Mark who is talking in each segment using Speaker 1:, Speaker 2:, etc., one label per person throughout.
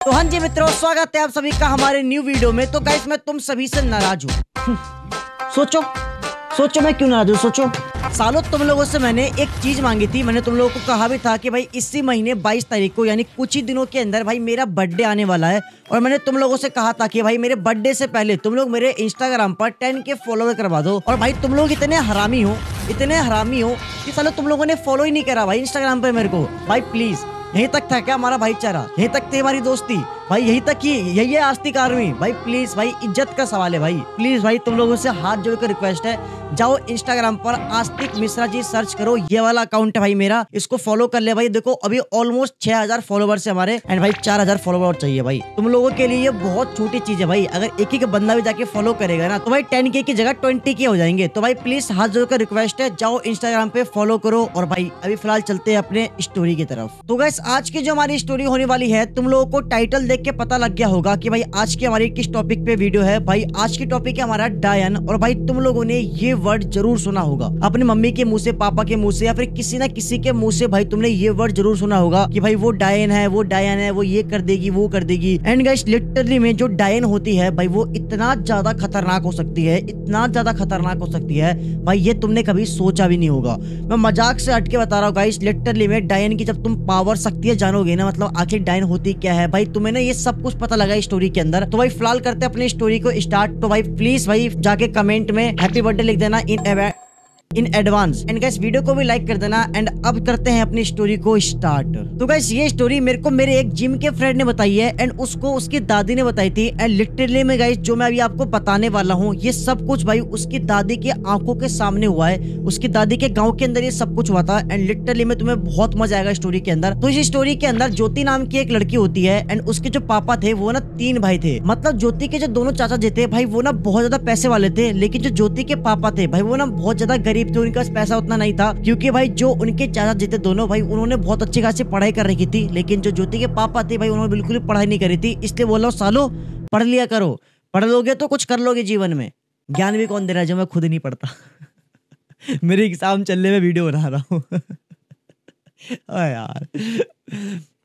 Speaker 1: तो हाँ जी मित्रों, स्वागत है आप सभी का हमारे न्यू वीडियो में। तो गाइस मैं तुम सभी से नाराज हूँ। सोचो मैं क्यों नाराज हूँ। सोचो सालों तुम लोगों से मैंने एक चीज मांगी थी। मैंने तुम लोगों को कहा भी था कि भाई इसी महीने 22 तारीख को यानी कुछ ही दिनों के अंदर भाई मेरा बर्थडे आने वाला है। और मैंने तुम लोगों से कहा था कि भाई मेरे बर्थडे से पहले तुम लोग मेरे इंस्टाग्राम पर 10K फॉलोवर करवा दो। और भाई तुम लोग इतने हरामी हो कि सालों तुम लोगों ने फॉलो ही नहीं करा भाई इंस्टाग्राम पे मेरे को। भाई प्लीज, यहीं तक था क्या हमारा भाईचारा? यहीं तक थी हमारी दोस्ती भाई? यहीं तक ही यही है आस्तिक आर्मी भाई? प्लीज भाई, इज्जत का सवाल है भाई। प्लीज भाई तुम लोगों से हाथ जोड़कर रिक्वेस्ट है, जाओ इंस्टाग्राम पर आस्तिक मिश्रा जी सर्च करो। ये वाला अकाउंट है भाई मेरा, इसको फॉलो कर ले भाई। देखो अभी ऑलमोस्ट 6000 फॉलोवर्स है हमारे एंड भाई 4000 फॉलोवर चाहिए भाई। तुम लोगों के लिए ये बहुत छोटी चीज है भाई। अगर एक ही बंदा भी जाके फॉलो करेगा ना तो भाई 10K की जगह 20K हो जाएंगे। तो भाई प्लीज हाथ जोड़कर रिक्वेस्ट है, जाओ इंस्टाग्राम पे फॉलो करो। और भाई अभी फिलहाल चलते हैं अपने स्टोरी की तरफ। तो गाइस आज की जो हमारी स्टोरी होने वाली है, तुम लोगों को टाइटल देख के पता लग गया होगा कि भाई आज की हमारी किस टॉपिक पे वीडियो है। भाई आज की टॉपिक है हमारा डायन। और भाई तुम लोगों ने ये वर्ड जरूर सुना होगा अपनी मम्मी के मुंह से, पापा के मुंह से, या फिर किसी ना किसी के मुंह से। भाई तुमने ये वर्ड जरूर सुना होगा कि भाई वो डायन है, वो ये कर देगी, वो कर देगी। एंड गाइस लिटरली में जो डायन होती है भाई वो इतना ज्यादा खतरनाक हो सकती है, इतना ज्यादा खतरनाक हो सकती है भाई, ये तुमने कभी सोचा भी नहीं होगा। मैं मजाक से हटके बता रहा हूँ गाइस, लिटरली में डायन की जब तुम पावर शक्तियां जानोगे ना, मतलब आखिर डायन होती क्या है भाई, तुम्हें ना ये सब कुछ पता लगा स्टोरी के अंदर। तो भाई फिलहाल करते हैं अपनी स्टोरी को स्टार्ट। तो भाई प्लीज भाई जाके कमेंट में हैप्पी बर्थडे लिख देना in advance. And guys video को भी लाइक कर देना। एंड अब करते हैं अपनी स्टोरी को स्टार्ट। तो गाइस ये स्टोरी मेरे को मेरे एक जिम के फ्रेंड ने बताई है एंड उसको उसकी दादी ने बताई थी। एंड लिटरली में गाइस जो मैं अभी आपको बताने वाला हूँ ये सब कुछ भाई उसकी दादी के आंखों के सामने हुआ है। उसकी दादी के गाँव के अंदर ये सब कुछ हुआ था। एंड लिटरली में तुम्हें बहुत मजा आएगा स्टोरी के अंदर। तो इस स्टोरी के अंदर ज्योति नाम की एक लड़की होती है एंड उसके जो पापा थे वो ना 3 भाई थे। मतलब ज्योति के जो दोनों चाचा जी थे भाई वो ना बहुत ज्यादा पैसे वाले थे, लेकिन जो ज्योति के पापा थे भाई वो ना बहुत ज्यादा गरीब थे। उनके पास पैसा उतना नहीं था क्योंकि भाई जो उनके चाचा जी थे दोनों भाई उन्होंने बहुत अच्छी खासी पढ़ाई कर रखी थी, लेकिन जो ज्योति के पापा थे भाई उन्होंने बिल्कुल भी पढ़ाई नहीं करी थी। इसलिए बोल रहा हूँ सालो पढ़ लिया करो, पढ़ लोगे तो कुछ कर लोगे जीवन में। ज्ञान भी कौन दे रहा है जो मैं खुद नहीं पढ़ता। मेरे एग्जाम चलने में वीडियो बना रहा हूँ। यार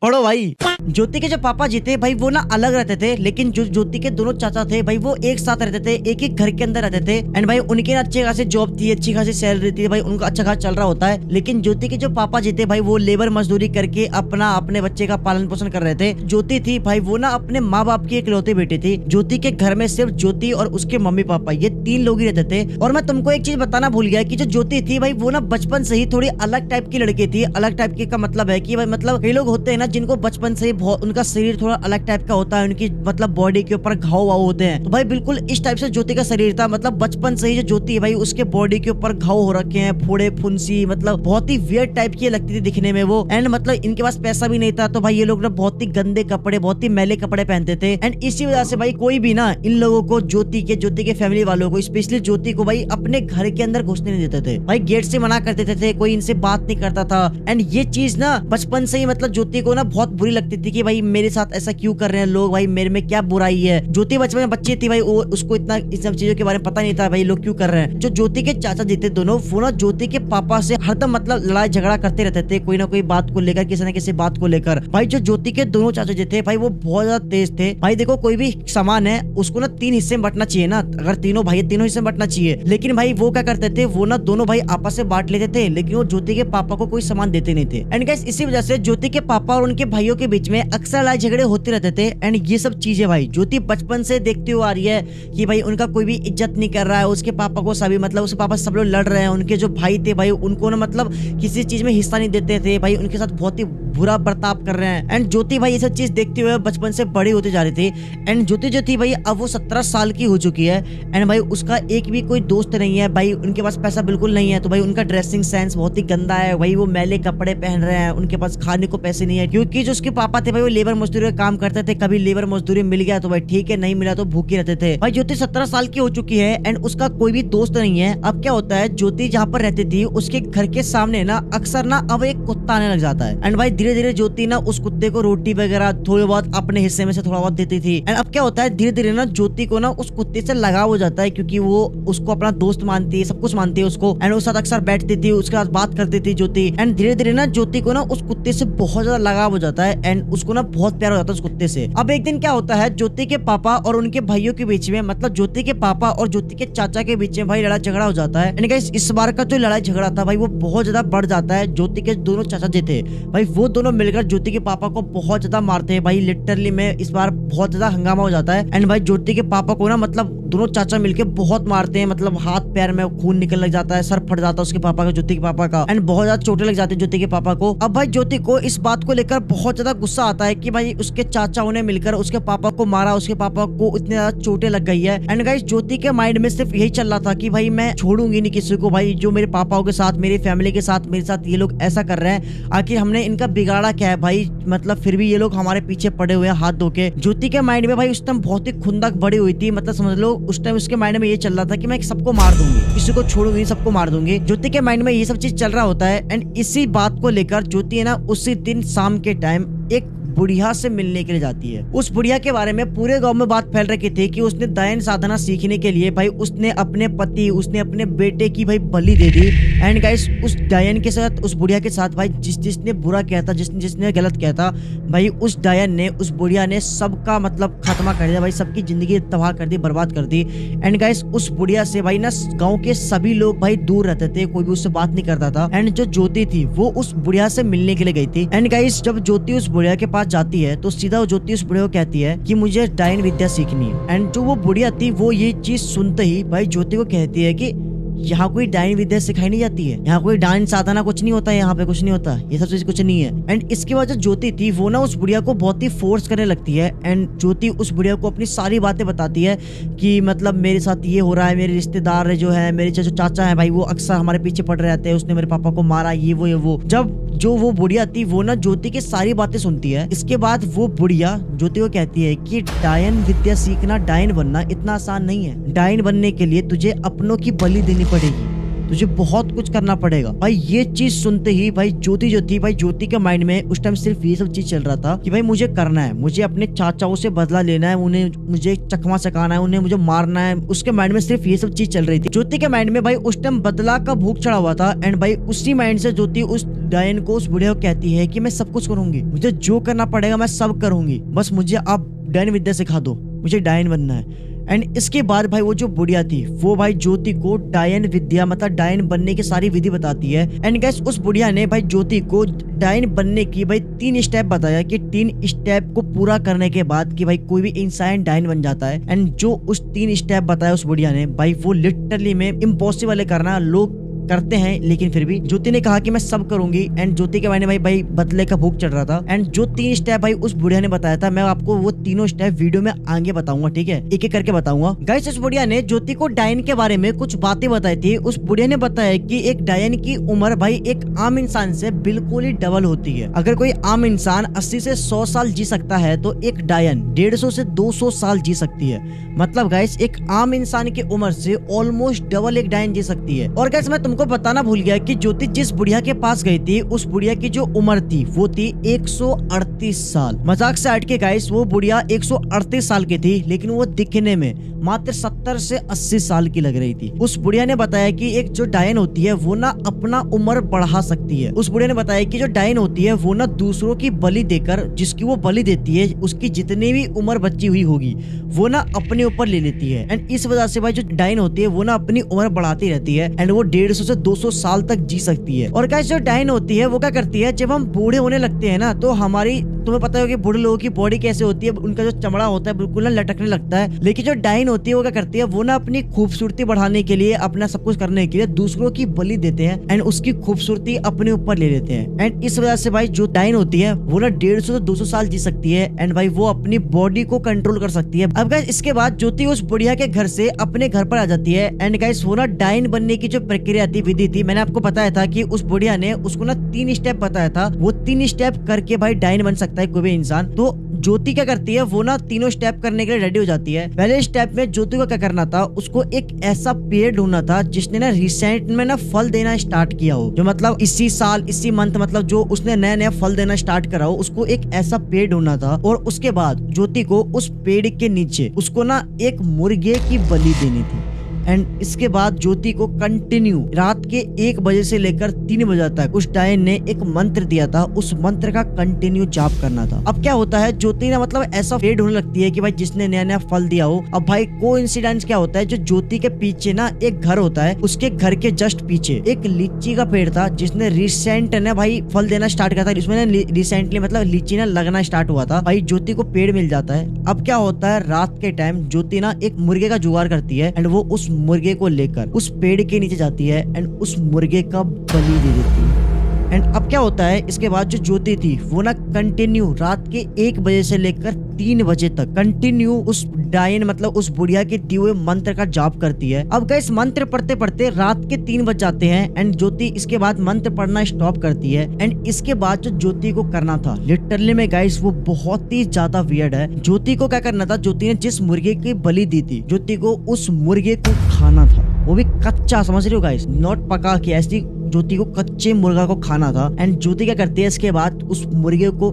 Speaker 1: पढ़ो भाई। ज्योति के जो पापा जी थे भाई वो ना अलग रहते थे, लेकिन जो ज्योति के दोनों चाचा थे भाई वो एक साथ रहते थे, एक ही घर के अंदर रहते थे। एंड भाई उनके ना अच्छे खासी जॉब थी, अच्छी खासी सैलरी थी भाई, उनका अच्छा खासा चल रहा होता है। लेकिन ज्योति के जो पापा जी थे भाई वो लेबर मजदूरी करके अपने बच्चे का पालन पोषण कर रहे थे। ज्योति थी भाई वो ना अपने माँ बाप की इकलौती बेटी थी। ज्योति के घर में सिर्फ ज्योति और उसके मम्मी पापा ये 3 लोग ही रहते थे। और मैं तुमको एक चीज बताना भूल गया कि जो ज्योति थी भाई वो ना बचपन से ही थोड़ी अलग टाइप की लड़की थी। अलग टाइप की का मतलब है कि भाई मतलब कई लोग होते हैं ना जिनको बचपन से उनका शरीर थोड़ा अलग टाइप का होता है, उनकी मतलब बॉडी के ऊपर घाव वाव होते हैं। तो भाई बिल्कुल इस टाइप से ज्योति का शरीर था। मतलब बचपन से ही जो ज्योति है भाई उसके बॉडी के ऊपर घाव हो रखे हैं, फोड़े फुंसी, मतलब बहुत ही वियर्ड टाइप की लगती थी दिखने में वो। एंड मतलब इनके पास पैसा भी नहीं था तो भाई ये लोग ना बहुत ही गंदे कपड़े, बहुत ही मैले कपड़े पहनते थे। एंड इसी वजह से भाई कोई भी ना इन लोगों को ज्योति के फैमिली वालों को, स्पेशली ज्योति को भाई अपने घर के अंदर घुसने नहीं देते थे भाई। गेट से मना कर देते थे, कोई इनसे बात नहीं करता था। एंड ये चीज ना बचपन से ही मतलब ज्योति को ना बहुत बुरी लगती थी कि भाई मेरे साथ ऐसा क्यों कर रहे हैं लोग, भाई मेरे में क्या बुराई है। ज्योति बचपन में बच्ची थी भाई, उसको इतना इन सब चीजों के बारे में पता नहीं था भाई लोग क्यों कर रहे हैं। जो ज्योति के चाचा जी थे दोनों वो ना ज्योति के पापा से हरदम मतलब लड़ाई झगड़ा करते रहते थे, कोई ना कोई बात को लेकर, किसी न किसी बात को लेकर। भाई जो ज्योति के दोनों चाचा जी थे भाई वो बहुत ज्यादा तेज थे भाई। देखो कोई भी सामान है उसको ना 3 हिस्से में बांटना चाहिए ना, अगर तीनों भाई 3 हिस्से में बांटना चाहिए। लेकिन भाई वो क्या करते थे, वो ना दोनों भाई आपस से बांट लेते थे, लेकिन वो ज्योति के पापा को कोई सामान देते नहीं थे। एंड गाइस इसी वजह से ज्योति के पापा और उनके भाइयों के बीच में अक्सर लड़ाई झगड़े होते रहते थे। एंड ये सब चीजें भाई ज्योति बचपन से देखती हुई आ रही है कि भाई उनका कोई भी इज्जत नहीं कर रहा है। उसके पापा को सभी मतलब उसके पापा सब लोग लड़ रहे हैं। उनके जो भाई थे भाई उनको ना मतलब किसी चीज में हिस्सा नहीं देते थे भाई, उनके साथ बहुत ही बुरा बर्ताव कर रहे हैं। एंड ज्योति भाई ये सब चीज देखते हुए बचपन से बड़ी होती जा रही थी। एंड ज्योति जो थी भाई अब वो 17 साल की हो चुकी है। एंड भाई उसका एक भी कोई दोस्त नहीं है भाई, उनके पास पैसा बिल्कुल नहीं है। तो भाई उनका ड्रेसिंग सेंस बहुत ही गंदा है भाई, वो मैले कपड़े पहन रहे हैं, उनके पास खाने को पैसे नहीं है क्योंकि जो उसके पापा थे भाई वो लेबर मजदूरी का काम करते थे। कभी लेबर मजदूरी मिल गया तो भाई ठीक है, नहीं मिला तो भूखे रहते थे भाई। ज्योति 17 साल की हो चुकी है एंड उसका कोई भी दोस्त नहीं है। अब क्या होता है, ज्योति जहाँ पर रहती थी उसके घर के सामने ना अक्सर ना अब एक कुत्ता आने लग जाता है। एंड भाई धीरे धीरे ज्योति ना उस कुत्ते को रोटी वगैरह थोड़ी बहुत अपने हिस्से में से थोड़ा बहुत देती थी। एंड अब क्या होता है, धीरे धीरे ना ज्योति को ना उस कुत्ते से लगाव हो जाता है क्योंकि वो उसको अपना दोस्त मानती है, सब कुछ मानती है उसको। एंड उसके साथ अक्सर बैठती थी, उसके साथ बात करती थी ज्योति। एंड धीरे धीरे ना ज्योति को ना उस कुत्ते से बहुत ज्यादा लगाव खराब हो जाता है एंड उसको ना बहुत प्यार हो जाता है उस कुत्ते से। अब एक दिन क्या होता है, ज्योति के पापा और उनके भाइयों के बीच में, मतलब ज्योति के पापा और ज्योति के चाचा के बीच में भाई लड़ाई झगड़ा हो जाता है। एंड गाइस इस बार का जो लड़ाई झगड़ा था भाई वो बहुत ज्यादा बढ़ जाता है। ज्योति के दोनों चाचा जी थे भाई, वो दोनों मिलकर ज्योति के पापा को बहुत ज्यादा मारते हैं भाई। लिटरली में इस बार बहुत ज्यादा हंगामा हो जाता है एंड भाई ज्योति के पापा को ना मतलब दोनों चाचा मिलके बहुत मारते हैं, मतलब हाथ पैर में खून निकल लग जाता है, सर फट जाता है उसके पापा का, ज्योति के पापा का, एंड बहुत ज्यादा चोटें लग जाती है ज्योति के पापा को। अब भाई ज्योति को इस बात को लेकर बहुत ज्यादा गुस्सा आता है कि भाई उसके चाचाओं ने मिलकर उसके पापा को मारा, उसके पापा को इतने ज्यादा चोटें लग गई है। एंड गाइस ज्योति के माइंड में सिर्फ यही चल रहा था कि भाई मैं छोड़ूंगी नहीं किसी को, भाई जो मेरे पापाओं के साथ, मेरी फैमिली के साथ, मेरे साथ ये लोग ऐसा कर रहे हैं, आखिर हमने इनका बिगाड़ा क्या है भाई, मतलब फिर भी ये लोग हमारे पीछे पड़े हुए हैं हाथ धो के। ज्योति के माइंड में भाई उस टाइम बहुत ही खुंदक बड़ी हुई थी, मतलब समझ लो उस टाइम उसके माइंड में ये चल रहा था कि मैं सबको मार दूंगी, किसी को छोड़ूंगी, सबको मार दूंगी। ज्योति के माइंड में ये सब चीज चल रहा होता है एंड इसी बात को लेकर ज्योति है ना उसी दिन शाम के टाइम एक बुढ़िया से मिलने के लिए जाती है। उस बुढ़िया के बारे में पूरे गांव में बात फैल रही थी कि उसने दायन साधना सीखने के लिए भाई उसने अपने पति, उसने अपने बेटे की भाई बलि दे दी। एंड गाइस उस डायन के साथ, उस बुढ़िया के साथ भाई जिसने बुरा किया था, जिसने गलत किया था भाई, उस डायन ने, उस बुढ़िया ने सबका मतलब खात्मा कर दिया भाई, सबकी जिंदगी तबाह कर दी, बर्बाद कर दी। एंड गाइस उस बुढ़िया से भाई ना गाँव के सभी लोग भाई दूर रहते थे, कोई भी उससे बात नहीं करता था। एंड जो ज्योति थी वो उस बुढ़िया से मिलने के लिए गई थी। एंड गाइस जब ज्योति उस बुढ़िया के पास जाती है तो सीधा ज्योति उस बुढ़िया को कहती है कि मुझे डायन विद्या सीखनी है। एंड जो वो बुढ़िया थी वो ये चीज सुनते ही भाई ज्योति को कहती है कि यहाँ कोई डायन विद्या सिखाई नहीं जाती है, यहाँ कोई डायन साधना कुछ नहीं होता है, यहाँ पे कुछ नहीं होता, ये सब चीज कुछ नहीं है। एंड इसके बाद जो ज्योति थी वो ना उस बुढ़िया को बहुत ही फोर्स करने लगती है एंड ज्योति उस बुढ़िया को अपनी सारी बातें बताती है कि मतलब मेरे साथ ये हो रहा है, मेरे रिश्तेदार जो है, मेरे जो चाचा है भाई वो अक्सर हमारे पीछे पड़ रहते हैं, उसने मेरे पापा को मारा, ये वो। जब जो वो बुढ़िया थी वो ना ज्योति की सारी बातें सुनती है। इसके बाद वो बुढ़िया ज्योति को कहती है कि डायन विद्या सीखना, डायन बनना इतना आसान नहीं है। डायन बनने के लिए तुझे अपनों की बलि देनी पड़ेगी, तुझे बहुत कुछ करना पड़ेगा। भाई ये चीज सुनते ही भाई ज्योति जो थी, भाई ज्योति के माइंड में उस टाइम सिर्फ ये सब चीज चल रहा था कि भाई मुझे करना है, मुझे अपने चाचाओं से बदला लेना है, उन्हें मुझे चकमा चकाना है, उन्हें मुझे मारना है। उसके माइंड में सिर्फ ये सब चीज चल रही थी। ज्योति के माइंड में भाई उस टाइम बदला का भूख चढ़ा हुआ था एंड भाई उसी माइंड से ज्योति उस डायन को, उस बुढ़िया को कहती है कि मैं सब कुछ करूंगी, मुझे जो करना पड़ेगा मैं सब करूंगी, बस मुझे आप डायन विद्या सिखा दो, मुझे डायन बनना है। एंड इसके बाद भाई वो जो बुढ़िया थी वो भाई ज्योति को डायन विद्या, मतलब डायन बनने की सारी विधि बताती है। एंड गाइस उस बुढ़िया ने भाई ज्योति को डायन बनने की भाई 3 स्टेप बताया कि 3 स्टेप को पूरा करने के बाद कि भाई कोई भी इंसान डायन बन जाता है। एंड जो उस 3 स्टेप बताया उस बुढ़िया ने भाई वो लिटरली में इम्पॉसिबल है करना, लोग करते हैं लेकिन फिर भी ज्योति ने कहा कि मैं सब करूंगी। एंड ज्योति के मायने भाई बदले का भूख चढ़ रहा था। एंड जो 3 स्टेप भाई उस बुढ़िया ने बताया था मैं आपको वो तीनों स्टेप वीडियो में आगे बताऊंगा, ठीक है, एक एक करके बताऊंगा। गाइस उस बुढ़िया ने ज्योति को डायन के बारे में कुछ बातें बताई थी। उस बुढ़िया ने बताया कि एक डायन की उम्र भाई एक आम इंसान से बिल्कुल ही डबल होती है। अगर कोई आम इंसान 80 से 100 साल जी सकता है तो एक डायन 150 से 200 साल जी सकती है। मतलब गाइस एक आम इंसान की उम्र से ऑलमोस्ट डबल एक डायन जी सकती है। और गाइस मैं तुमको बताना भूल गया कि ज्योति जिस बुढ़िया के पास गई थी उस बुढ़िया की जो उम्र थी वो थी 138 साल। मजाक से हट के गाइस वो बुढ़िया 138 साल की थी लेकिन वो दिखने में मात्र 70 से 80 साल की लग रही थी। उस बुढ़िया ने बताया कि एक जो डायन होती है वो ना अपना उम्र बढ़ा सकती है। उस बुढ़िया ने बताया कि जो डायन होती है वो ना दूसरों की बलि देकर, जिसकी वो बलि देती है उसकी जितनी भी उम्र बची हुई होगी वो ना अपने ऊपर ले लेती है। एंड इस वजह से भाई जो डायन होती है वो ना अपनी उम्र बढ़ाती रहती है एंड वो 150 से 200 साल तक जी सकती है। और गाइस जो डायन होती है वो क्या करती है, जब हम बूढ़े होने लगते हैं ना तो हमारी, तुम्हें पता होगा कि बूढ़े लोगों की बॉडी कैसे होती है, उनका जो चमड़ा होता है बिल्कुल ना लटकने लगता है। लेकिन जो डायन होती है वो क्या करती है, वो ना अपनी खूबसूरती बढ़ाने के लिए, अपना सब कुछ करने के लिए दूसरों की बलि देते हैं एंड उसकी खूबसूरती अपने ऊपर ले लेते हैं। एंड इस वजह से भाई जो डायन होती है वो ना 150 से 200 साल जी सकती है एंड भाई वो अपनी बॉडी को कंट्रोल कर सकती है। अब गाइस इसके बाद ज्योति उस बुढ़िया के घर से अपने घर पर आ जाती है एंड गाइस वो ना डायन बनने की जो प्रक्रिया थी, विधि थी, मैंने आपको बताया था कि उस बुढ़िया ने उसको ना 3 स्टेप बताया था। वो 3 स्टेप करके भाई डायन बन सकता है कोई भी इंसान। तो ज्योति क्या करती है, वो ना तीनों स्टेप करने के लिए रेडी हो जाती है। पहले स्टेप में ज्योति को क्या करना था, उसको एक ऐसा पेड़ ढूंढना था जिसने ना रिसेंट में ना फल देना स्टार्ट किया हो, जो मतलब इसी साल इसी मंथ मतलब जो उसने नया नया फल देना स्टार्ट करा हो, उसको एक ऐसा पेड़ ढूंढना था। और उसके बाद ज्योति को उस पेड़ के नीचे उसको ना एक मुर्गे की बलि देनी थी। एंड इसके बाद ज्योति को कंटिन्यू रात के 1 बजे से लेकर 3 बजे तक उस डायन ने एक मंत्र दिया था, उस मंत्र का कंटिन्यू जाप करना था। अब क्या होता है, ज्योति ना मतलब ऐसा फेड होने लगती है कि भाई जिसने नया नया फल दिया हो। अब भाई कोइंसिडेंस क्या होता है, जो ज्योति के पीछे ना एक घर होता है, उसके घर के जस्ट पीछे एक लीची का पेड़ था जिसने रिसेंट ना भाई फल देना स्टार्ट किया था। इसमें ना रिसेंटली मतलब लीची ना लगना स्टार्ट हुआ था। भाई ज्योति को पेड़ मिल जाता है। अब क्या होता है, रात के टाइम ज्योति ना एक मुर्गे का जुगाड़ करती है एंड वो उस मुर्गे को लेकर उस पेड़ के नीचे जाती है एंड उस मुर्गे का बलि दे देती है। एंड अब क्या होता है, इसके बाद जो ज्योति थी वो ना कंटिन्यू रात के 1 बजे से लेकर 3 बजे तक कंटिन्यू उस डायन मतलब उस बुढ़िया के दिए हुए मंत्र का जाप करती है। अब गाइस मंत्र पढ़ते पढ़ते रात के 3 बज जाते हैं एंड ज्योति इसके बाद मंत्र पढ़ना स्टॉप करती है। एंड इसके बाद जो ज्योति को करना था लिटरली में गाइस वो बहुत ही ज्यादा वियर्ड है। ज्योति को क्या करना था, ज्योति ने जिस मुर्गे की बलि दी थी, ज्योति को उस मुर्गे को खाना था, वो भी कच्चा, समझ रहे हो गाइस, नॉट पका के, ऐसी ज्योति को कच्चे मुर्गा को खाना था। एंड ज्योति क्या करती है, इसके बाद उस मुर्गे को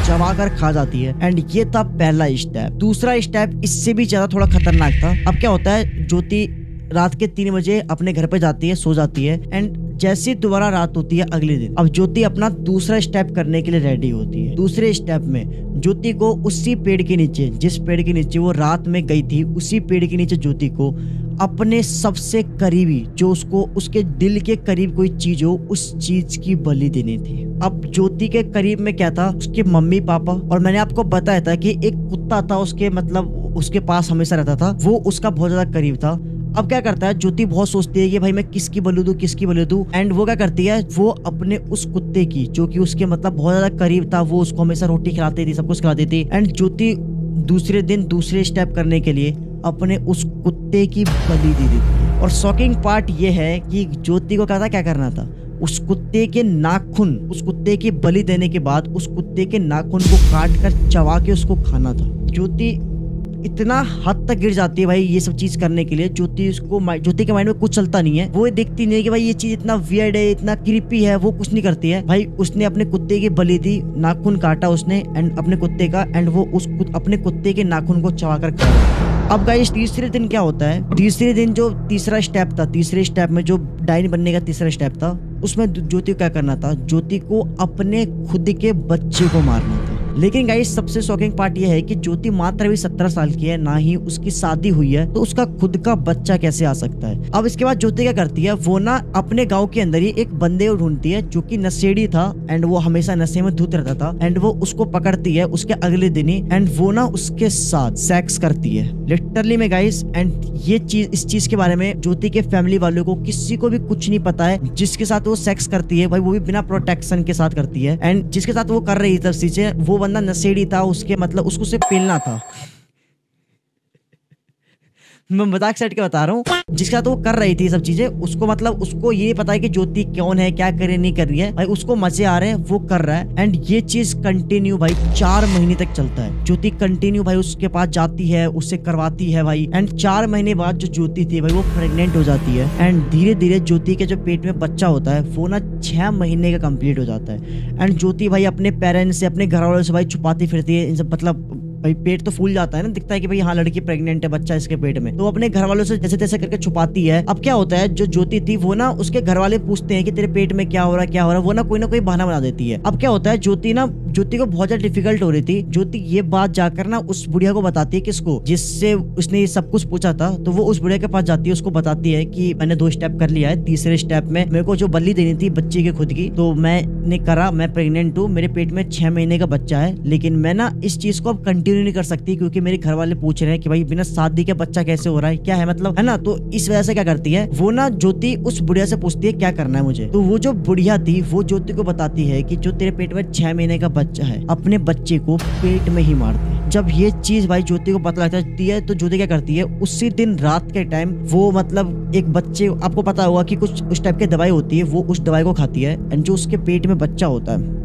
Speaker 1: चबा कर खा जाती है। एंड ये था पहला स्टेप। दूसरा स्टेप इससे भी ज्यादा थोड़ा खतरनाक था। अब क्या होता है, ज्योति रात के 3 बजे अपने घर पे जाती है, सो जाती है एंड जैसी दोबारा रात होती है अगले दिन, अब ज्योति अपना दूसरा स्टेप करने के लिए रेडी होती है। दूसरे स्टेप में ज्योति को उसी पेड़ के नीचे, जिस पेड़ के नीचे वो रात में गई थी, उसी पेड़ के नीचे ज्योति को अपने सबसे करीबी, जो उसको उसके दिल के करीब कोई चीज हो, उस चीज की बलि देनी थी। अब ज्योति के करीब में क्या था, उसके मम्मी पापा, और मैंने आपको बताया था कि एक कुत्ता था उसके मतलब उसके पास हमेशा रहता था, वो उसका बहुत ज्यादा करीब था। अब क्या करता है, ज्योति बहुत सोचती है कि भाई मैं किसकी बलि दूं, किसकी बलि दूं। एंड वो क्या करती है, वो अपने उस कुत्ते की, जो कि उसके मतलब बहुत ज्यादा करीब था, वो उसको हमेशा रोटी खिलाती थी, सब कुछ खिलाती थी। एंड ज्योति दूसरे दिन दूसरे स्टेप करने के लिए अपने उस कुत्ते की बलि दे देती। और शॉकिंग पार्ट ये है कि ज्योति को क्या करना था, उस कुत्ते के नाखून, उस कुत्ते की बलि देने के बाद उस कुत्ते के नाखून को काट कर चबा के उसको खाना था। ज्योति इतना हद तक गिर जाती है भाई ये सब चीज करने के लिए। ज्योति के माइंड में कुछ चलता नहीं है, वो देखती नहीं है कि भाई ये चीज इतना वियर्ड है, इतना क्रीपी है, वो कुछ नहीं करती है। भाई उसने अपने कुत्ते की बलि दी, नाखून काटा उसने एंड अपने कुत्ते का, एंड वो अपने कुत्ते के नाखून को चबा कर खाया। अब गाइस तीसरे दिन क्या होता है, तीसरे दिन जो तीसरा स्टेप था, तीसरे स्टेप में जो डायन बनने का तीसरा स्टेप था, उसमें ज्योति को क्या करना था, ज्योति को अपने खुद के बच्चे को मारना था। लेकिन गाइस सबसे शॉकिंग पार्ट ये है कि ज्योति मात्र अभी 17 साल की है, ना ही उसकी शादी हुई है, तो उसका खुद का बच्चा कैसे आ सकता है। अब इसके बाद ज्योति क्या करती है, वो ना अपने गांव के अंदर ही एक बंदे को ढूंढती है जो कि नशेड़ी था एंड वो हमेशा नशे में धुत रहता था। एंड वो उसको पकड़ती है उसके अगले दिन ही, एंड वो ना उसके साथ सेक्स करती है लिटरली में गाइस। एंड ये चीज, इस चीज के बारे में ज्योति के फैमिली वालों को किसी को भी कुछ नहीं पता है। जिसके साथ वो सेक्स करती है भाई, वो भी बिना प्रोटेक्शन के साथ करती है। एंड जिसके साथ वो कर रही थी चीजें, वो बंदा नशेड़ी था, उसके मतलब उसको सिर्फ पेलना था। मैं मजाक सेट के बता रहा हूँ, जिसके साथ वो कर रही थी सब चीजें, उसको मतलब उसको ये पता है कि ज्योति कौन है, क्या करे नहीं कर रही है, भाई उसको मजे आ रहे हैं, वो कर रहा है। एंड ये चीज कंटिन्यू भाई 4 महीने तक चलता है। ज्योति कंटिन्यू भाई उसके पास जाती है, उससे करवाती है भाई। एंड 4 महीने बाद जो ज्योति थी भाई वो प्रेग्नेंट हो जाती है। एंड धीरे धीरे ज्योति के जो पेट में बच्चा होता है वो ना 6 महीने का कंप्लीट हो जाता है। एंड ज्योति भाई अपने पेरेंट्स से, अपने घर वालों से भाई छुपाती फिरती है, इनसे मतलब भाई पेट तो फूल जाता है ना, दिखता है कि भाई हाँ लड़की प्रेग्नेंट है, बच्चा इसके पेट में, तो अपने घर वालों से जैसे तैसे करके छुपाती है। अब क्या होता है, जो ज्योति थी वो ना उसके घर वाले पूछते हैं कि तेरे पेट में क्या हो रहा है, क्या हो रहा है, वो ना कोई बहाना बना देती है। अब क्या होता है, ज्योति को बहुत ज्यादा डिफिकल्ट हो रही थी। ज्योति ये बात जाकर ना उस बुढ़िया को बताती है, किसको, जिससे उसने ये सब कुछ पूछा था, तो वो उस बुढ़िया के पास जाती है, उसको बताती है कि मैंने 2 स्टेप कर लिया है, तीसरे स्टेप में मेरे को जो बलि देनी थी बच्चे के खुद की, तो मैंने करा, मैं प्रेग्नेंट हूँ, मेरे पेट में 6 महीने का बच्चा है, लेकिन मैं ना इस चीज को अब कंटिन्यू नहीं कर सकती क्योंकि मेरे घर वाले पूछ रहे हैं कि भाई बिना शादी के बच्चा कैसे हो रहा है, क्या है मतलब, है ना। तो इस वजह से क्या करती है वो ना, ज्योति उस बुढ़िया से पूछती है क्या करना है मुझे। तो वो जो बुढ़िया थी वो ज्योति को बताती है कि जो तेरे पेट में 6 महीने का बच्चा है, अपने बच्चे को पेट में ही मार दे। जब ये चीज भाई ज्योति को पता लगती है तो ज्योति क्या करती है, उसी दिन रात के टाइम वो मतलब एक बच्चे, आपको पता होगा कि कुछ उस टाइप की दवाई होती है, वो उस दवाई को खाती है एंड जो उसके पेट में बच्चा होता है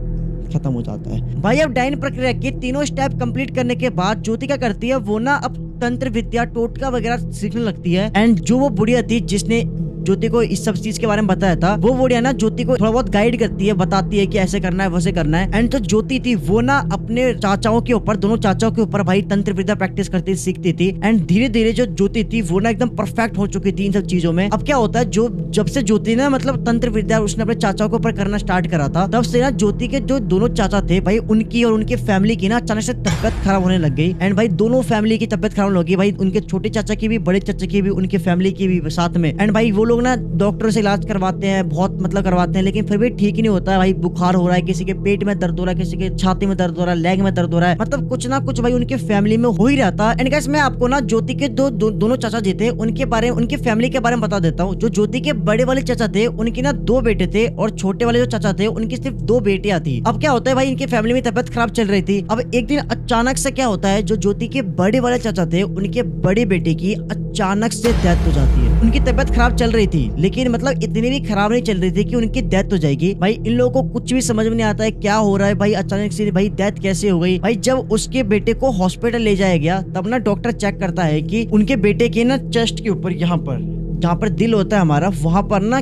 Speaker 1: खत्म हो जाता है भाई। अब डायन प्रक्रिया के तीनों स्टेप कंप्लीट करने के बाद ज्योति क्या करती है, वो ना अब तंत्र विद्या, टोटका वगैरह सीखने लगती है। एंड जो वो बुढ़िया थी जिसने ज्योति को इस सब चीज के बारे में बताया था, वो बुढ़िया ना ज्योति को थोड़ा बहुत गाइड करती है, बताती है कि ऐसे करना है वैसे करना है। एंड तो ज्योति थी वो ना अपने चाचाओं के ऊपर, दोनों चाचाओं के ऊपर भाई तंत्र विद्या प्रैक्टिस करती सीखती थी। एंड धीरे धीरे जो ज्योति थी वो ना एकदम परफेक्ट हो चुकी थी इन सब चीजों में। अब क्या होता है, जो जब से ज्योति ना मतलब तंत्र विद्या उसने अपने चाचाओं के ऊपर करना स्टार्ट करा था, तब से ना ज्योति के जो दोनों चाचा थे भाई, उनकी और उनके फैमिली की ना अचानक से तबियत खराब होने लग गई। एंड भाई दोनों फैमिली की तबियत खराब होगी भाई, उनके छोटे चाचा की भी, बड़े चाचा की भी, उनके फैमिली की भी साथ में। एंड भाई वो लोग ना डॉक्टर से इलाज करवाते हैं, बहुत मतलब करवाते हैं, लेकिन फिर भी ठीक ही नहीं होता है भाई। बुखार हो रहा है, किसी के पेट में दर्द हो रहा है, किसी के छाती में दर्द हो रहा है, लेग में दर्द हो रहा है, मतलब कुछ ना कुछ भाई उनके फैमिली में हो ही रहता है। एंड गाइस मैं आपको ना ज्योति के दोनों चाचा जी थे उनके बारे में, उनके फैमिली के बारे में बता देता हूँ। जो ज्योति के बड़े वाले चाचा थे उनकी ना 2 बेटे थे, और छोटे वाले जो चाचा थे उनकी सिर्फ 2 बेटियां थी। अब क्या होता है भाई, इनकी फैमिली में तबियत खराब चल रही थी। अब एक दिन अचानक से क्या होता है, जो ज्योति के बड़े वाले चाचा थे उनके बड़े बेटे की अचानक से डेथ हो जाती है। उनकी तबियत खराब चल रही थी, लेकिन मतलब इतनी भी खराब नहीं चल रही थी कि उनकी डेथ हो जाएगी। भाई इन लोगों को कुछ भी समझ में नहीं आता है क्या हो रहा है भाई, अचानक से भाई डेथ कैसे हो गई। भाई जब उसके बेटे को हॉस्पिटल ले जाया गया, तब ना डॉक्टर चेक करता है कि उनके बेटे के ना चेस्ट के ऊपर, यहाँ पर जहाँ पर दिल होता है हमारा, वहां पर ना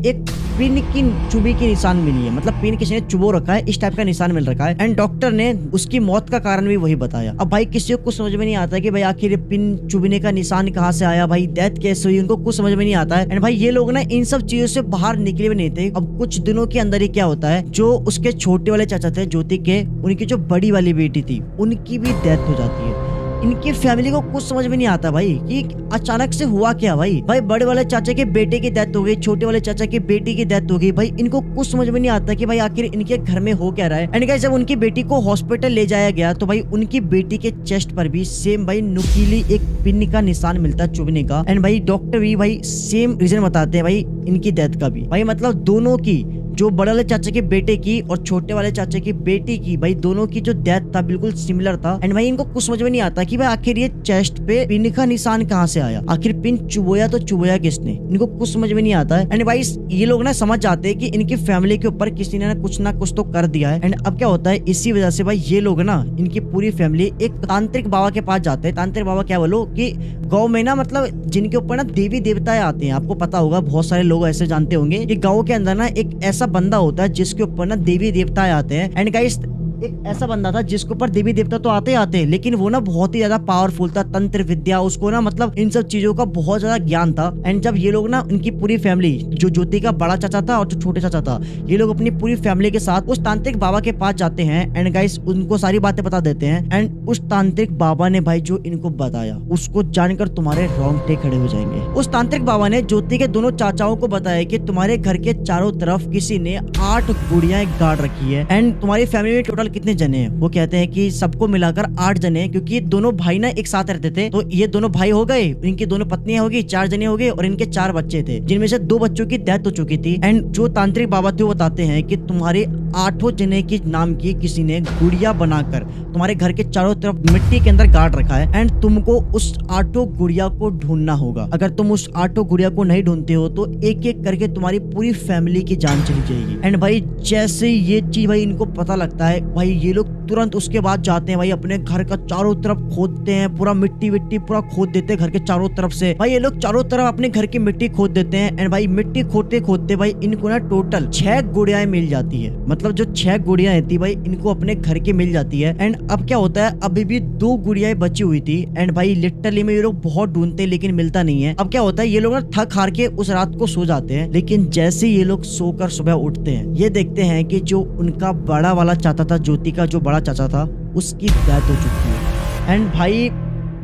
Speaker 1: एक पिन की चुभी की निशान मिली है, मतलब पिन किसी ने चुबो रखा है, इस टाइप का निशान मिल रखा है। एंड डॉक्टर ने उसकी मौत का कारण भी वही बताया। अब भाई किसी को कुछ समझ में नहीं आता कि भाई आखिर ये पिन चुभने का निशान कहाँ से आया, भाई डेथ कैसे हुई, उनको कुछ समझ में नहीं आता है। एंड भाई ये लोग ना इन सब चीजों से बाहर निकले भी नहीं थे। अब कुछ दिनों के अंदर ही क्या होता है, जो उसके छोटे वाले चाचा थे ज्योति के, उनकी जो बड़ी वाली बेटी थी उनकी भी डेथ हो जाती है। इनकी फैमिली को कुछ समझ में नहीं आता भाई कि अचानक से हुआ क्या। भाई बड़े वाले चाचा के बेटे की डेथ हो गई, छोटे वाले चाचा की बेटी की डेथ हो गई। भाई इनको कुछ समझ में नहीं आता कि भाई आखिर इनके घर में हो क्या रहा है। एंड गाइस जब उनकी बेटी को हॉस्पिटल ले जाया गया, तो भाई उनकी बेटी के चेस्ट पर भी सेम भाई नुकीली एक पिन का निशान मिलता है चुभने का। एंड भाई डॉक्टर भी भाई सेम रीजन बताते हैं भाई इनकी डेथ का भी। भाई मतलब दोनों की, जो बड़े वाले चाचा के बेटे की और छोटे वाले चाचा की बेटी की, भाई दोनों की जो डेथ था बिल्कुल सिमिलर था। एंड भाई इनको कुछ समझ में नहीं आता कि भाई आखिर ये चेस्ट पे पिन का निशान कहाँ से आया, आखिर पिन चुबोया तो चुबोया किसने, इनको कुछ समझ में नहीं आता है। एंड भाई ये लोग ना समझ जाते हैं कि इनकी फैमिली के ऊपर किसी ने ना कुछ तो कर दिया है। एंड अब क्या होता है, इसी वजह से भाई ये लोग ना, इनकी पूरी फैमिली एक तांत्रिक बाबा के पास जाते हैं। तांत्रिक बाबा क्या बोलो कि गाँव में ना, मतलब जिनके ऊपर ना देवी देवताएं आते हैं, आपको पता होगा, बहुत सारे लोग ऐसे जानते होंगे कि गाँव के अंदर ना एक ऐसा बंदा होता है जिसके ऊपर ना देवी देवता आते हैं। एंड गाइस एक ऐसा बंदा था जिसके ऊपर देवी देवता तो आते आते, लेकिन वो ना बहुत ही ज्यादा पावरफुल था, तंत्र विद्या, उसको ना मतलब इन सब चीजों का बहुत ज्यादा ज्ञान था। एंड जब ये लोग ना, उनकी पूरी फैमिली, जो ज्योति का बड़ा चाचा था और जो छोटे चाचा था, ये लोग अपनी पूरी फैमिली के साथ उस तांत्रिक बाबा के पास जाते हैं। एंड गाइस उनको सारी बातें बता देते हैं। एंड उस तांत्रिक बाबा ने भाई जो इनको बताया, उसको जानकर तुम्हारे रोंगटे खड़े हो जाएंगे। उस तांत्रिक बाबा ने ज्योति के दोनों चाचाओं को बताया कि तुम्हारे घर के चारों तरफ किसी ने 8 गुड़ियां गाड़ रखी है। एंड तुम्हारी फैमिली में टोटल कितने जने हैं, वो कहते हैं कि सबको मिलाकर 8 जने, क्योंकि ये दोनों भाई ना एक साथ रहते थे। तो ये दोनों भाई हो गए, इनकी दोनों पत्नियां होगी, 4 जने हो गए, और इनके 4 बच्चे थे, जिनमें से 2 बच्चों की डेथ हो चुकी थी। एंड जो तांत्रिक बाबा थे वो बताते हैं कि तुम्हारे 8 जने की नाम की किसी ने गुड़िया बनाकर तुम्हारे घर के चारों तरफ मिट्टी के अंदर गाड़ रखा है। एंड तुमको उस 8 गुड़िया को ढूंढना होगा। अगर तुम उस 8 गुड़िया को नहीं ढूंढते हो तो एक एक करके तुम्हारी पूरी फैमिली की जान चली जाएगी। एंड भाई जैसे ये चीज भाई इनको पता लगता है, भाई ये लोग तुरंत उसके बाद जाते हैं भाई, अपने घर का चारों तरफ खोदते हैं, पूरा मिट्टी विट्टी पूरा खोद देते हैं घर के चारों तरफ से। भाई ये लोग चारों तरफ अपने घर की मिट्टी खोद देते हैं। एंड भाई मिट्टी खोदते खोदते भाई इनको ना टोटल 6 गुड़ियाएं मिल जाती है। मतलब जो 6 गुड़ियां थी भाई इनको अपने घर की मिल जाती है। एंड अब क्या होता है, अभी भी 2 गुड़ियाएं बची हुई थी। एंड भाई लिटरली में ये लोग बहुत ढूंढते हैं लेकिन मिलता नहीं है। अब क्या होता है, ये लोग ना थक हार के उस रात को सो जाते हैं, लेकिन जैसे ये लोग सोकर सुबह उठते हैं, ये देखते हैं कि जो उनका बड़ा वाला चाचा था, ज्योति का जो बड़ा चाचा था, उसकी डेथ हो चुकी है। एंड भाई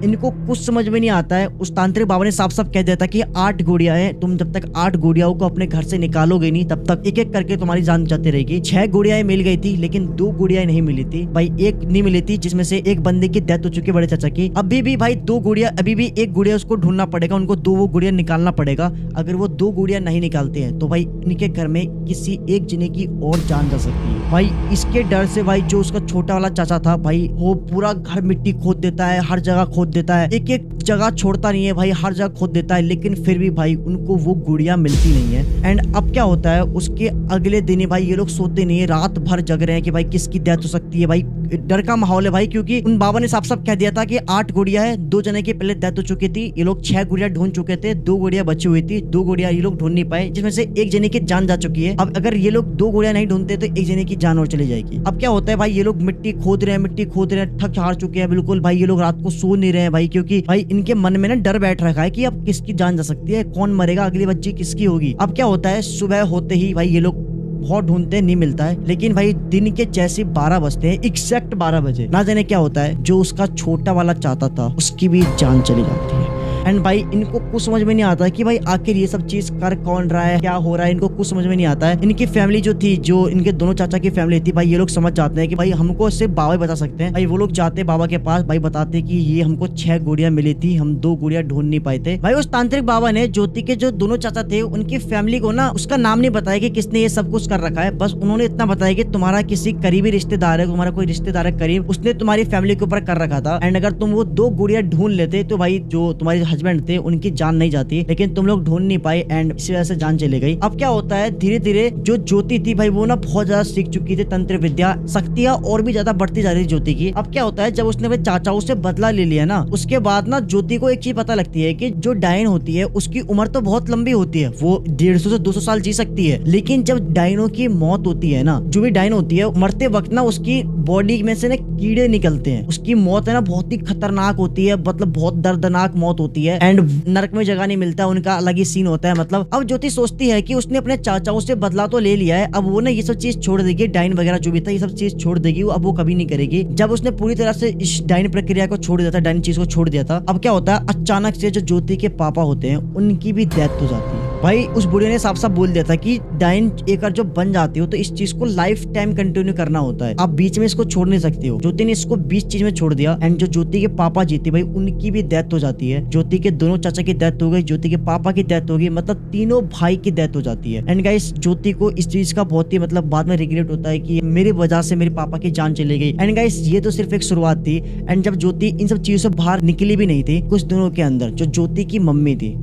Speaker 1: इनको कुछ समझ में नहीं आता है। उस तांत्रिक बाबा ने साफ साफ कह दिया था कि 8 गुड़िया है, तुम जब तक 8 गुड़ियाओं को अपने घर से निकालोगे नहीं, तब तक एक एक करके तुम्हारी जान जाती रहेगी। 6 गुड़ियाएं मिल गई थी, लेकिन 2 गुड़ियाएं नहीं मिली थी भाई, एक नहीं मिली थी, जिसमें से एक बंदे की डेथ हो चुकी है, बड़े चाचा की। अभी भी भाई 2 गुड़िया, अभी भी एक गुड़िया उसको ढूंढना पड़ेगा, उनको 2 गुड़िया निकालना पड़ेगा। अगर वो 2 गुड़िया नहीं निकालते हैं तो भाई इनके घर में किसी एक जने की और जान जा सकती है। भाई इसके डर से भाई जो उसका छोटा वाला चाचा था भाई, वो पूरा घर मिट्टी खोद देता है, हर जगह खोद देता है, एक एक जगह छोड़ता नहीं है भाई, हर जगह खोद देता है, लेकिन फिर भी भाई उनको वो गुड़िया मिलती नहीं है। एंड अब क्या होता है, उसके अगले दिन भाई ये लोग सोते नहीं है, रात भर जग रहे हैं कि भाई किसकी डेथ हो सकती है। भाई डर का माहौल है भाई, क्योंकि उन बाबा ने साफ साफ कह दिया था कि 8 गुड़िया है, 2 जने की पहले डेथ हो चुकी थी, ये लोग 6 गुड़िया ढूंढ चुके थे, 2 गुड़िया बची हुई थी, 2 गुड़िया ये लोग ढूंढ नहीं पाए, जिसमें से एक जने की जान जा चुकी है। अब अगर ये लोग 2 गुड़िया नहीं ढूंढते तो एक जने की जान और चली जाएगी। अब क्या होता है भाई, ये लोग मिट्टी खोद रहे हैं, थक हार चुके हैं बिल्कुल भाई, ये लोग रात को सो नहीं रहे हैं भाई, क्योंकि भाई इनके मन में ना डर बैठ रखा है कि अब किसकी जान जा सकती है, कौन मरेगा, अगली बच्ची किसकी होगी। अब क्या होता है, सुबह होते ही भाई ये लोग बहुत ढूंढते हैं, नहीं मिलता है, लेकिन भाई दिन के जैसे 12 बजते हैं, एग्जैक्ट 12 बजे, ना जाने क्या होता है, जो उसका छोटा वाला चाहता था उसकी भी जान चली जाती है। एंड भाई इनको कुछ समझ में नहीं आता है कि भाई आखिर ये सब चीज कर कौन रहा है, क्या हो रहा है, इनको कुछ समझ में नहीं आता है। इनकी फैमिली जो थी, जो इनके दोनों चाचा की फैमिली थी भाई, ये लोग समझ जाते हैं कि भाई हमको सिर्फ बाबा ही बता सकते हैं। भाई वो लोग जाते बाबा के पास, भाई बताते कि ये हमको 6 गुड़िया मिली थी, हम 2 गुड़िया ढूंढ नहीं पाए थे। भाई उस तांत्रिक बाबा ने ज्योति के जो दोनों चाचा थे उनकी फैमिली को ना उसका नाम नहीं बताया कि किसने ये सब कुछ कर रखा है, बस उन्होंने इतना बताया कि तुम्हारा किसी करीबी रिश्तेदार है, तुम्हारा कोई रिश्तेदार है करीब, उसने तुम्हारी फैमिली के ऊपर कर रखा था। एंड अगर तुम वो 2 गुड़िया ढूंढ लेते तो भाई जो तुम्हारे हस्बैंड थे उनकी जान नहीं जाती, लेकिन तुम लोग ढूंढ नहीं पाए एंड इसी वजह से जान चली गई। अब क्या होता है, धीरे धीरे जो ज्योति थी भाई वो ना बहुत ज्यादा सीख चुकी थी तंत्र विद्या, शक्तियां और भी ज्यादा बढ़ती जा रही थी ज्योति की। अब क्या होता है, जब उसने अपने चाचाओं से बदला ले लिया ना, उसके बाद ना ज्योति को एक चीज पता लगती है कि जो डायन होती है उसकी उम्र तो बहुत लंबी होती है, वो 150 से 200 साल जी सकती है, लेकिन जब डायनों की मौत होती है ना, जो भी डायन होती है, मरते वक्त ना उसकी बॉडी में से ना कीड़े निकलते हैं, उसकी मौत है ना बहुत ही खतरनाक होती है, मतलब बहुत दर्दनाक मौत होती है एंड नरक में जगह नहीं मिलता, उनका अलग ही सीन होता है। मतलब अब ज्योति सोचती है कि उसने अपने चाचाओं से बदला तो ले लिया है, अब वो ना ये सब चीज छोड़ देगी, डाइन वगैरह जो भी था ये सब चीज छोड़ देगी, अब वो कभी नहीं करेगी। जब उसने पूरी तरह से इस डाइन प्रक्रिया को छोड़ दिया था, डाइन चीज को छोड़ दिया था, अब क्या होता है, अचानक से जो ज्योति के पापा होते हैं उनकी भी डेथ हो जाती है। भाई उस बूढ़े ने साफ साफ बोल दिया था कि डाइन एक बार जो बन जाती हो तो इस चीज को लाइफ टाइम कंटिन्यू करना होता है, आप बीच में इसको छोड़ नहीं सकते हो। ज्योति ने इसको बीच चीज में छोड़ दिया एंड जो ज्योति के पापा जी थे भाई उनकी भी डेथ हो जाती है। ज्योति के दोनों चाचा की डेथ हो गई, ज्योति के पापा की डेथ हो गई, मतलब तीनों भाई की डेथ हो जाती है। एंड गाइस ज्योति को इस चीज का बहुत ही मतलब बाद में रिग्रेट होता है कि मेरी वजह से मेरे पापा की जान चली गई। एंड गाइस ये तो सिर्फ एक शुरुआत थी एंड जब ज्योति इन सब चीजों से बाहर निकली भी नहीं थी, कुछ दिनों के अंदर जो ज्योति की मम्मी थी,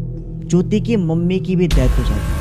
Speaker 1: ज्योति की मम्मी की भी डेथ हो जाती है।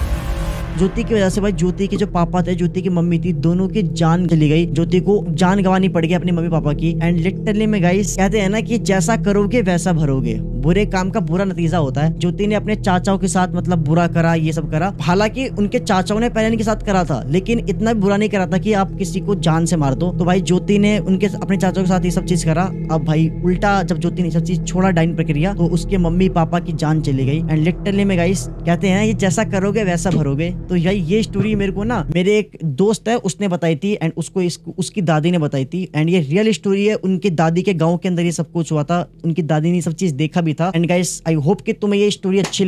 Speaker 1: ज्योति की वजह से भाई ज्योति के जो पापा थे, ज्योति की मम्मी थी, दोनों की जान चली गई, ज्योति को जान गंवानी पड़ गई अपने मम्मी पापा की। एंड लिटरली में गाइस कहते हैं ना कि जैसा करोगे वैसा भरोगे, बुरे काम का बुरा नतीजा होता है। ज्योति ने अपने चाचाओं के साथ मतलब बुरा करा, ये सब करा, हालांकि उनके चाचाओं ने पहले इनके साथ करा था, लेकिन इतना भी बुरा नहीं करा था कि आप किसी को जान से मार दो। तो भाई ज्योति ने उनके अपने चाचाओं के साथ ये सब चीज करा। अब भाई उल्टा जब ज्योति ने सब चीज छोड़ा डाइन प्रक्रिया, तो उसके मम्मी पापा की जान चली गई। एंड लिटरली में गाइस कहते हैं ये जैसा करोगे वैसा भरोगे। तो भाई ये स्टोरी मेरे को ना मेरे एक दोस्त है उसने बताई थी एंड उसको उसकी दादी ने बताई थी एंड ये रियल स्टोरी है। उनकी दादी के गांव के अंदर ये सब कुछ हुआ था, उनकी दादी ने सब चीज देखा भी था। एंड गाइस आई होप कि तुम्हें ये स्टोरी अच्छी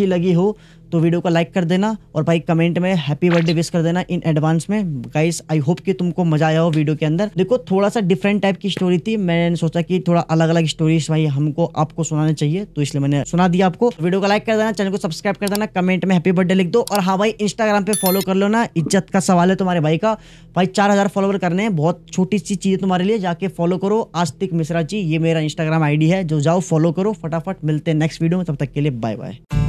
Speaker 1: लगी हो तो वीडियो को लाइक कर देना और भाई कमेंट में हैप्पी बर्थडे विश कर देना इन एडवांस में। गाइस आई होप कि तुमको मजा आया हो वीडियो के अंदर। देखो थोड़ा सा डिफरेंट टाइप की स्टोरी थी, मैंने सोचा कि थोड़ा अलग अलग स्टोरीज भाई हमको आपको सुनाने चाहिए, तो इसलिए मैंने सुना दिया आपको। वीडियो को लाइक कर देना, चैनल को सब्सक्राइब कर देना, कमेंट में हैप्पी बर्थडे लिख दो। और हाँ भाई इंस्टाग्राम पे फॉलो कर लो ना, इज्जत का सवाल है तुम्हारे भाई का। भाई 4000 फॉलोवर करने हैं, बहुत छोटी सी चीज है तुम्हारे लिए, जाके फॉलो करो आस्तिक मिश्रा जी, ये मेरा इंस्टाग्राम आईडी है, जो जाओ फॉलो करो फटाफट। मिलते हैं नेक्स्ट वीडियो में, तब तक के लिए बाय बाय।